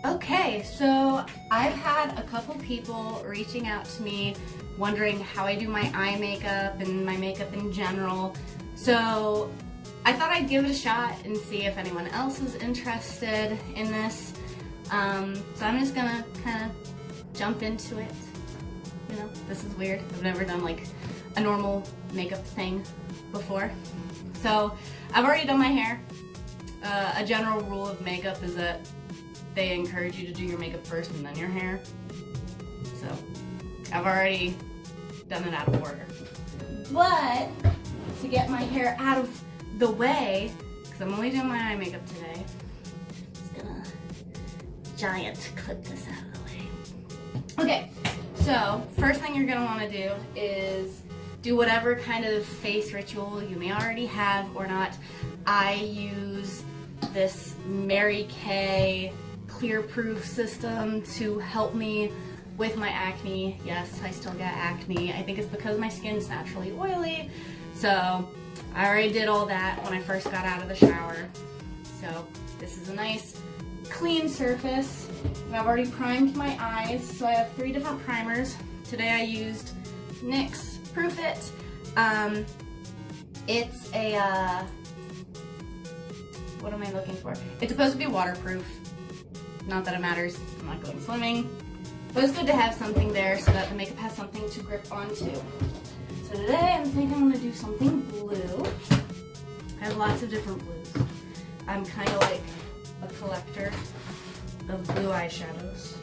Okay, so I've had a couple people reaching out to me wondering how I do my eye makeup and my makeup in general. So I thought I'd give it a shot and see if anyone else was interested in this. So I'm just gonna kind of jump into it. You know, this is weird. I've never done like a normal makeup thing before. So I've already done my hair. A general rule of makeup is that they encourage you to do your makeup first and then your hair. So I've already done it out of order. But to get my hair out of the way, because I'm only doing my eye makeup today, I'm just gonna giant clip this out of the way. Okay, so first thing you're gonna wanna do is do whatever kind of face ritual you may already have or not. I use this Mary Kay clear proof system to help me with my acne. Yes, I still get acne. I think it's because my skin's naturally oily. So I already did all that when I first got out of the shower. So this is a nice clean surface. And I've already primed my eyes. So I have 3 different primers. Today I used NYX Proof It. It's a, what am I looking for? It's supposed to be waterproof. Not that it matters, I'm not going swimming. But it's good to have something there so that the makeup has something to grip onto. So today I'm thinking I'm gonna do something blue. I have lots of different blues. I'm kind of like a collector of blue eyeshadows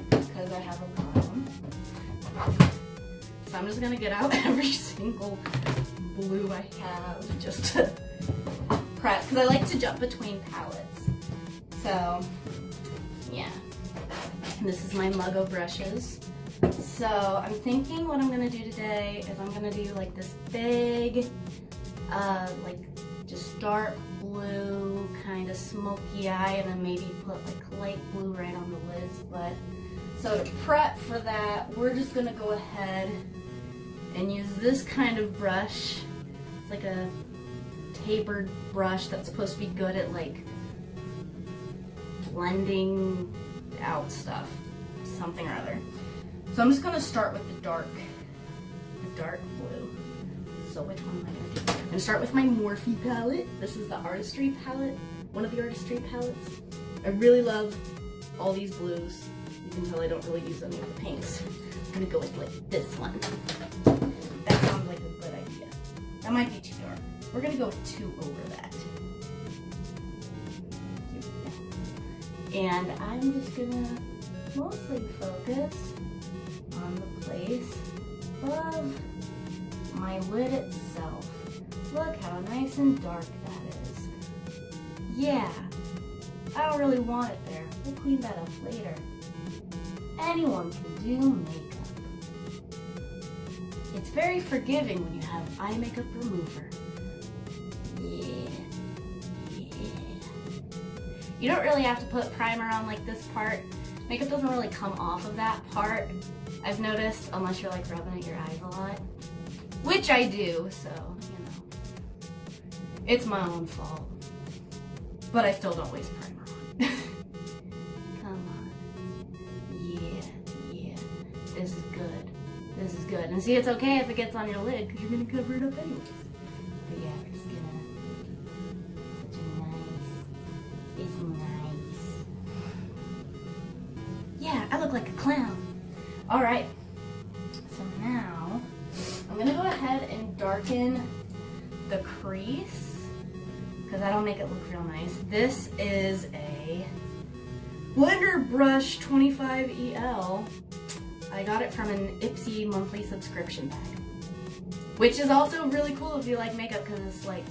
because I have a problem. So I'm just gonna get out every single blue I have just to prep, because I like to jump between palettes. So yeah, and this is my Muggo brushes. So I'm thinking what I'm gonna do today is I'm gonna do like this big, like just dark blue, kind of smoky eye, and then maybe put like light blue right on the lids. But so to prep for that, we're just gonna go ahead and use this kind of brush. It's like a tapered brush that's supposed to be good at like blending out stuff, something or other. So I'm just gonna start with the dark blue. So which one am I gonna do? I'm gonna start with my Morphe palette. This is the Artistry palette, one of the Artistry palettes. I really love all these blues. You can tell I don't really use any of the pinks. I'm gonna go with like this one. That sounds like a good idea. That might be too dark. We're gonna go with 2 over that. And I'm just gonna mostly focus on the place above my lid itself. Look how nice and dark that is. Yeah, I don't really want it there. We'll clean that up later. Anyone can do makeup. It's very forgiving when you have eye makeup remover. You don't really have to put primer on like this part. Makeup doesn't really come off of that part, I've noticed, unless you're like rubbing at your eyes a lot. Which I do, so, you know. It's my own fault. But I still don't waste primer on. Come on. Yeah. This is good. This is good. And see, it's okay if it gets on your lid, because you're going to cover it up anyways. But yeah, we're just gonna... It's nice. Yeah, I look like a clown. All right, so now I'm gonna go ahead and darken the crease because that'll make it look real nice. This is a Blender Brush 25EL. I got it from an Ipsy monthly subscription bag, which is also really cool if you like makeup because it's like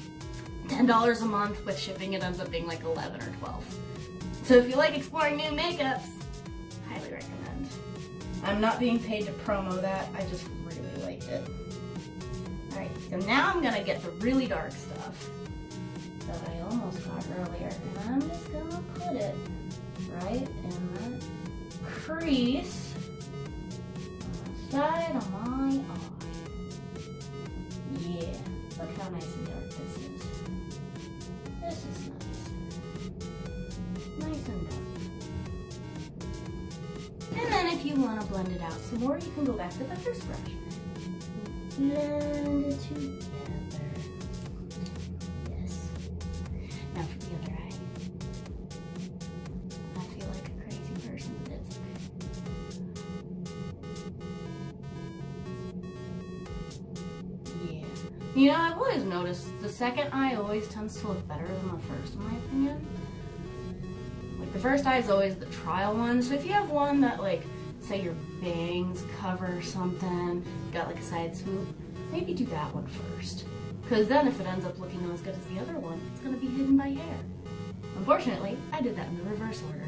$10 a month. With shipping it ends up being like 11 or 12. So if you like exploring new makeups, highly recommend. I'm not being paid to promo that, I just really liked it. Alright, so now I'm gonna get the really dark stuff that I almost got earlier, and I'm just gonna put it right in that crease on the side of my eye. Yeah, look how nice and dark this is. This is nice. Nice and dark. if you want to blend it out some more, you can go back to the first brush. Blend it together. Yes. Now for the other eye. I feel like a crazy person, but it's okay. Yeah. You know, I've always noticed the second eye always tends to look better than the first, in my opinion. Like, the first eye is always the trial one, so if you have one that, like, say your bangs cover something, got like a side swoop, maybe do that one first. Because then if it ends up looking not as good as the other one, it's going to be hidden by hair. Unfortunately, I did that in the reverse order.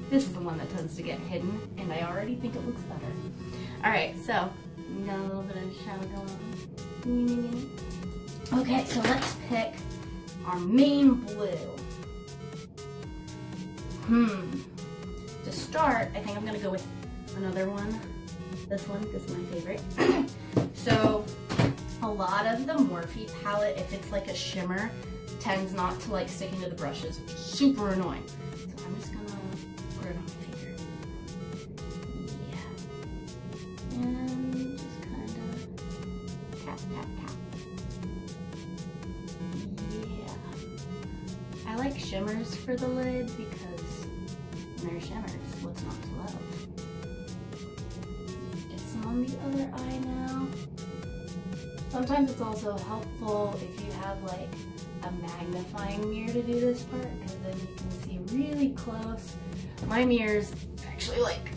This is the one that tends to get hidden, and I already think it looks better. Alright, so, we got a little bit of shadow going on. Okay, so let's pick our main blue. To start, I think I'm going to go with another one. This one is my favorite. So a lot of the Morphe palette, if it's like a shimmer, tends not to like stick into the brushes, which is super annoying. So I'm just gonna put it on my finger. Yeah. And just kind of tap, tap, tap. Yeah. I like shimmers for the lid because when they're shimmers, what's not to love? On the other eye now. Sometimes it's also helpful if you have like a magnifying mirror to do this part, because then you can see really close. My mirror's actually like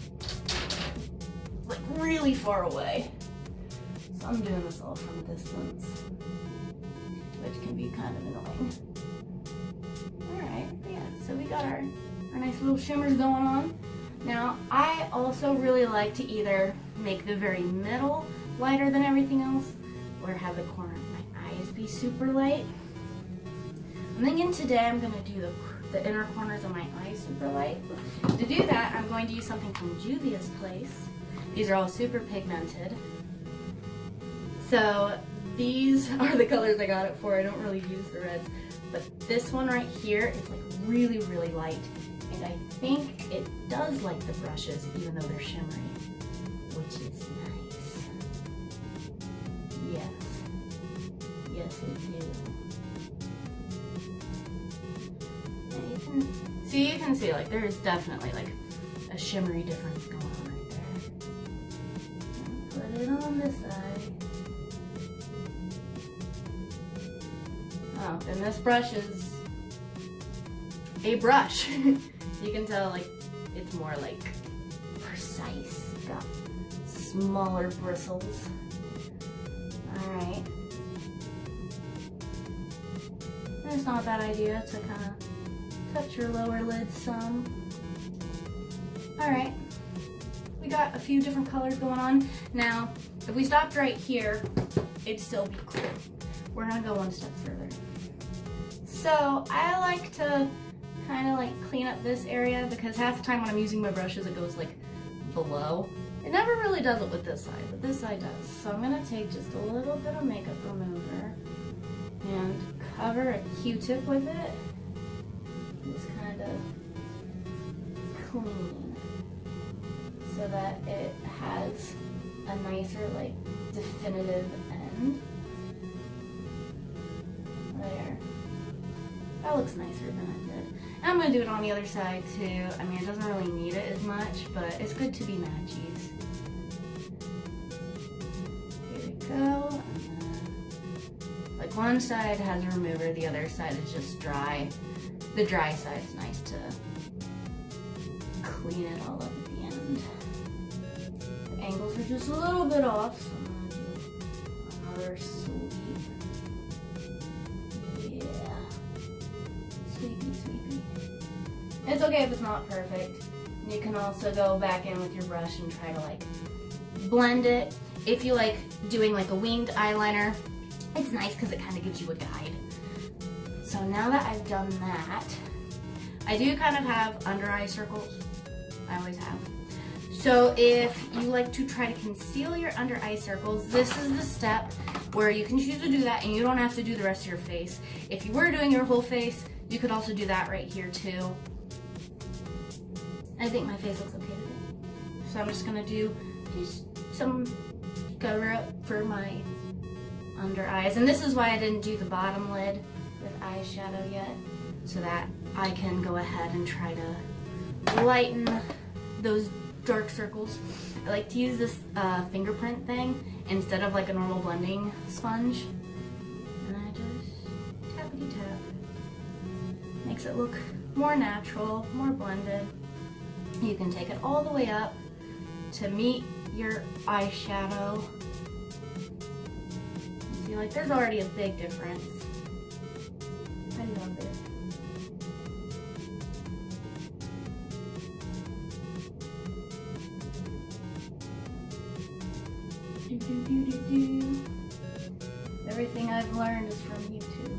really far away, so I'm doing this all from a distance, which can be kind of annoying. Alright, yeah, so we got our nice little shimmers going on. Now, I also really like to either make the very middle lighter than everything else, or have the corner of my eyes be super light. I'm thinking today I'm going to do the inner corners of my eyes super light. To do that, I'm going to use something from Juvia's Place. These are all super pigmented. So these are the colors I got it for. I don't really use the reds, but this one right here is like really, really light. And I think it does like the brushes, even though they're shimmery, which is nice. Yes. Yes, it do. And you can see like there is definitely like a shimmery difference going on right there. And put it on this side. Oh, and this brush is a brush. You can tell like it's more like precise. It's got smaller bristles. Alright. It's not a bad idea to kind of touch your lower lid some. Alright. We got a few different colors going on. Now, if we stopped right here, it'd still be cool. We're gonna go one step further. So I like to kind of like clean up this area, because half the time when I'm using my brushes it goes like below. It never really does it with this side, but this side does. So I'm going to take just a little bit of makeup remover and cover a Q-tip with it. Just kind of clean so that it has a nicer like definitive end. There. That looks nicer than it did. And I'm going to do it on the other side too. I mean, it doesn't really need it as much, but it's good to be matchies. Here we go. And then, like, one side has a remover, the other side is just dry. The dry side's nice to clean it all up at the end. The angles are just a little bit off, so I'm going to do another sweep. Sweepy. It's okay if it's not perfect. You can also go back in with your brush and try to like blend it. If you like doing like a winged eyeliner, it's nice because it kind of gives you a guide. So now that I've done that, I do kind of have under eye circles. I always have. So if you like to try to conceal your under eye circles, this is the step where you can choose to do that and you don't have to do the rest of your face. If you were doing your whole face, you could also do that right here too. I think my face looks okay today. So I'm just gonna do just some cover up for my under eyes. And this is why I didn't do the bottom lid with eyeshadow yet, so that I can go ahead and try to lighten those dark circles. I like to use this fingerprint thing instead of like a normal blending sponge. And I just tappity tap. Makes it look more natural, more blended. You can take it all the way up to meet your eyeshadow. See, like there's already a big difference. I love it. Everything I've learned is from YouTube.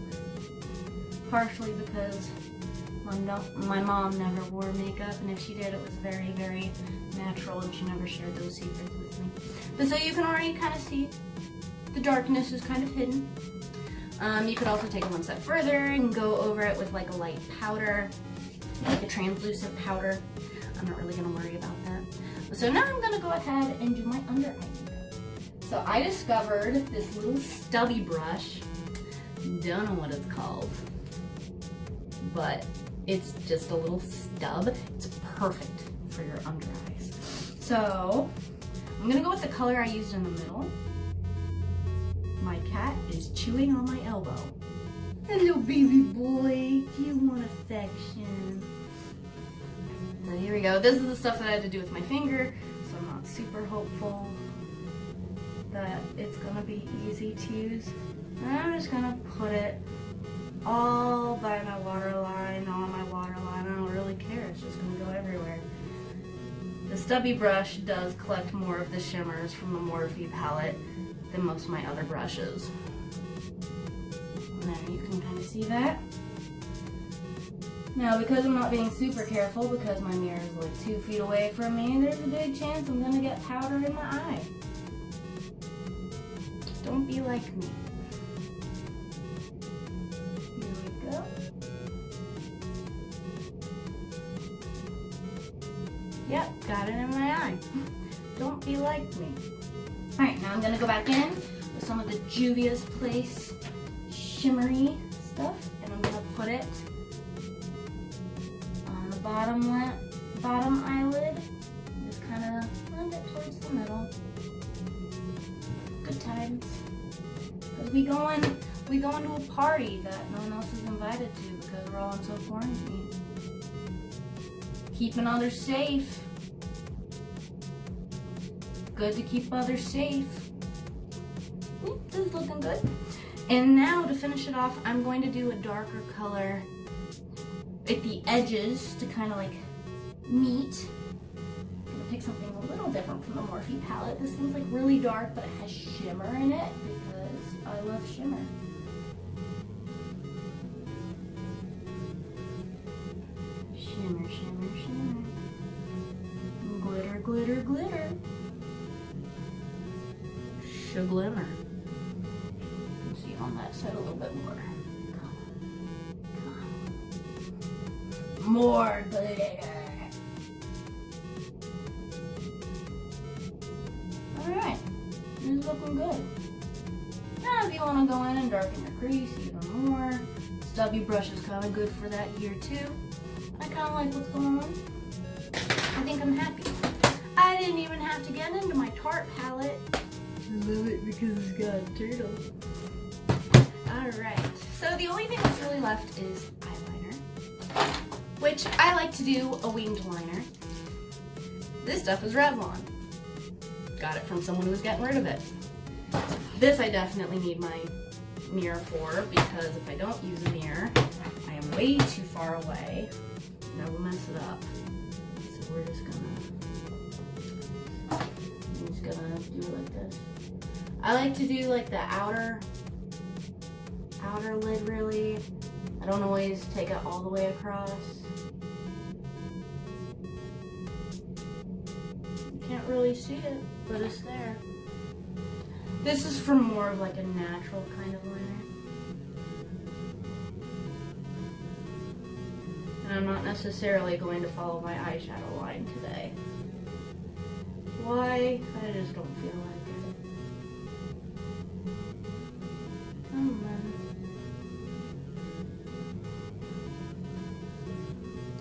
Partially because my mom never wore makeup, and if she did, it was very, very natural, and she never shared those secrets with me. But so you can already kind of see the darkness is kind of hidden. You could also take it one step further and go over it with like a light powder, like a translucent powder. I'm not really gonna worry about that. So now I'm gonna go ahead and do my under eye makeup. So I discovered this little stubby brush. Don't know what it's called, but it's just a little stub. It's perfect for your under eyes. So I'm gonna go with the color I used in the middle. My cat is chewing on my elbow. Hello, baby boy. Do you want affection? So here we go. This is the stuff that I had to do with my finger, so I'm not super hopeful that it's gonna be easy to use. And I'm just gonna put it all by my waterline, on my waterline. I don't really care. It's just gonna go everywhere. The stubby brush does collect more of the shimmers from the Morphe palette than most of my other brushes. There, you can kind of see that. Now, because I'm not being super careful, because my mirror is like 2 feet away from me, there's a big chance I'm gonna get powder in my eye. Don't be like me. Here we go. Yep, got it in my eye. Don't be like me. Alright, now I'm gonna go back in with some of the Juvia's Place shimmery stuff, and I'm gonna put it on the bottom eyelid. Just kind of blend it towards the middle. Good times. Because we going to a party that no one else is invited to because we're all in self-quarantine. Keeping others safe. Good to keep others safe. This is looking good. And now to finish it off, I'm going to do a darker color at the edges to kind of like meet. I'm gonna pick something a little different from the Morphe palette. This one's like really dark, but it has shimmer in it because I love shimmer. Shimmer, shimmer, shimmer. Glitter, glitter, glitter. Shaglimmer. See on that side a little bit more. Come on. More glitter. Alright, this is looking good. Now if you want to go in and darken your crease even more, stubby brush is kind of good for that here too. I kind of like what's going on. I think I'm happy. I didn't even have to get into my Tarte palette. I love it because it's got a turtle. Alright, so the only thing that's really left is eyeliner, which I like to do a winged liner. This stuff is Revlon. Got it from someone who was getting rid of it. This I definitely need my mirror for, because if I don't use a mirror, I am way too far away and I will mess it up. So we're just gonna do it like this. I like to do like the outer lid really. I don't always take it all the way across. You can't really see it, but it's there. This is for more of like a natural kind of liner. And I'm not necessarily going to follow my eyeshadow line today. why I just don't feel like it. Come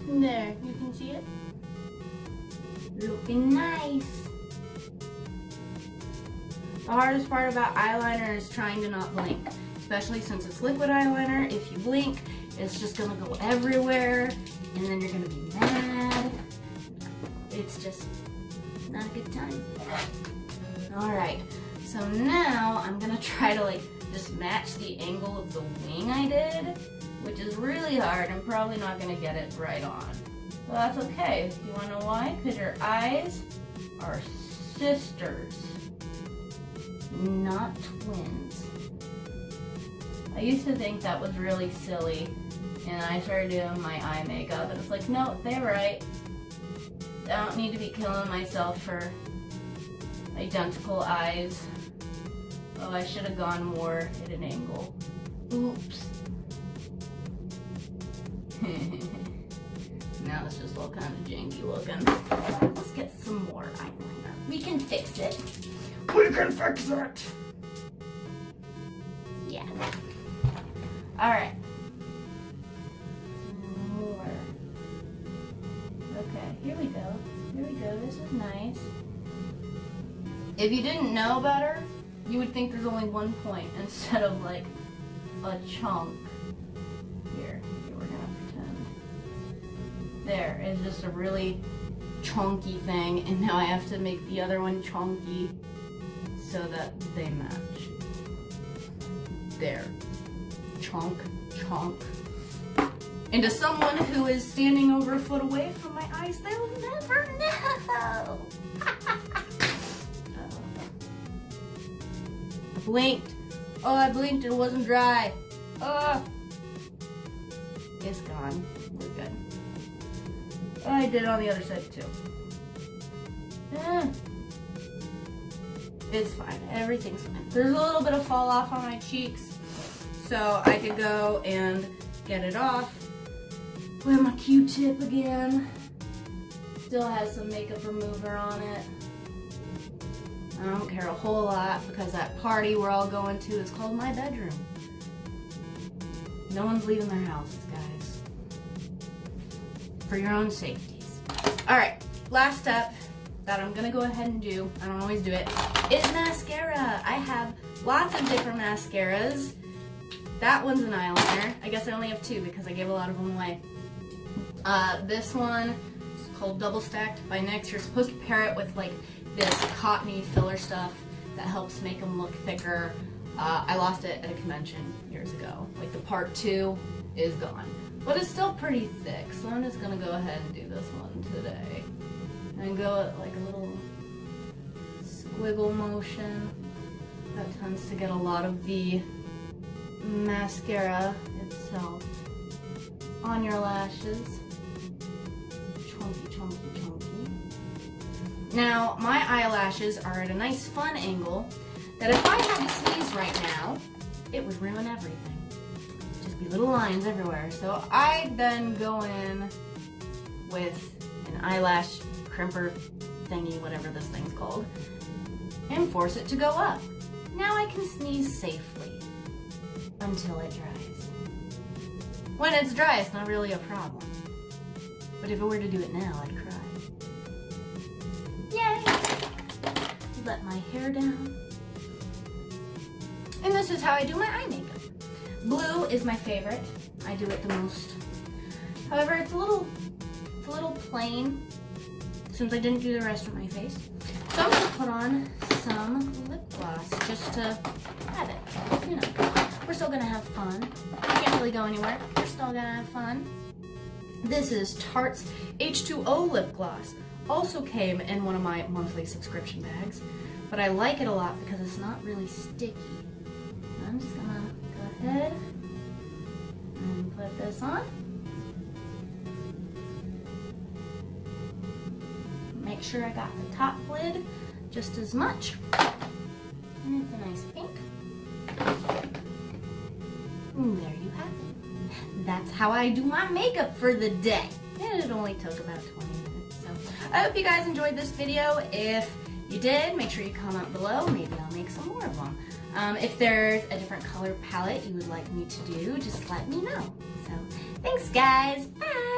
on. There, you can see it? Looking nice. The hardest part about eyeliner is trying to not blink, especially since it's liquid eyeliner. If you blink, it's just gonna go everywhere, and then you're gonna be mad. It's just not a good time. All right, so now I'm gonna try to just match the angle of the wing I did, which is really hard. I'm probably not gonna get it right on. Well, that's okay. You wanna know why? Because your eyes are sisters, not twins. I used to think that was really silly, and I started doing my eye makeup, and it's like, no, they're right. I don't need to be killing myself for identical eyes. Oh, I should have gone more at an angle. Oops. Now it's just all kind of janky looking. Let's get some more eyeliner. We can fix it. We can fix it! Yeah. Alright. More. Okay, here we go. Here we go. This is nice. If you didn't know better, you would think there's only one point instead of a chunk. Here, we're gonna pretend. There is just a really chunky thing, and now I have to make the other one chunky so that they match. There. Chunk, chunk. And to someone who is standing over a foot away from my eyes, they'll never know. I blinked. Oh, I blinked. It wasn't dry. It's gone. We're good. Oh, I did it on the other side too. It's fine. Everything's fine. There's a little bit of fall off on my cheeks, so I could go and get it off with my Q-tip again. Still has some makeup remover on it. I don't care a whole lot because that party we're all going to is called my bedroom. No one's leaving their houses, guys. For your own safeties. All right, last step that I'm gonna go ahead and do, I don't always do it, is mascara. I have lots of different mascaras. That one's an eyeliner. I guess I only have two because I gave a lot of them away. This one is called Double Stacked by NYX. You're supposed to pair it with this cottony filler stuff that helps make them look thicker. I lost it at a convention years ago. The part 2 is gone. But it's still pretty thick, so I'm just gonna go ahead and do this one today. And go at a little squiggle motion. That tends to get a lot of the mascara itself on your lashes. Chunky, chunky, chunky. Now, my eyelashes are at a nice fun angle that if I had to sneeze right now, it would ruin everything. Just be little lines everywhere. So I then go in with an eyelash crimper thingy, whatever this thing's called, and force it to go up. Now I can sneeze safely until it dries. When it's dry, it's not really a problem. But if I were to do it now, I'd cry. Yay! Let my hair down. And this is how I do my eye makeup. Blue is my favorite. I do it the most. However, it's a little plain since I didn't do the rest of my face. So I'm gonna put on some lip gloss just to have it. You know, we're still gonna have fun. I can't really go anywhere. We're still gonna have fun. This is Tarte's H2O lip gloss. Also came in one of my monthly subscription bags, but I like it a lot because it's not really sticky. I'm just gonna go ahead and put this on. Make sure I got the top lid just as much. And it's a nice pink. And there you have it. That's how I do my makeup for the day. And it only took about 20 minutes. So I hope you guys enjoyed this video. If you did, make sure you comment below. Maybe I'll make some more of them. If there's a different color palette you would like me to do, just let me know. So, thanks guys. Bye!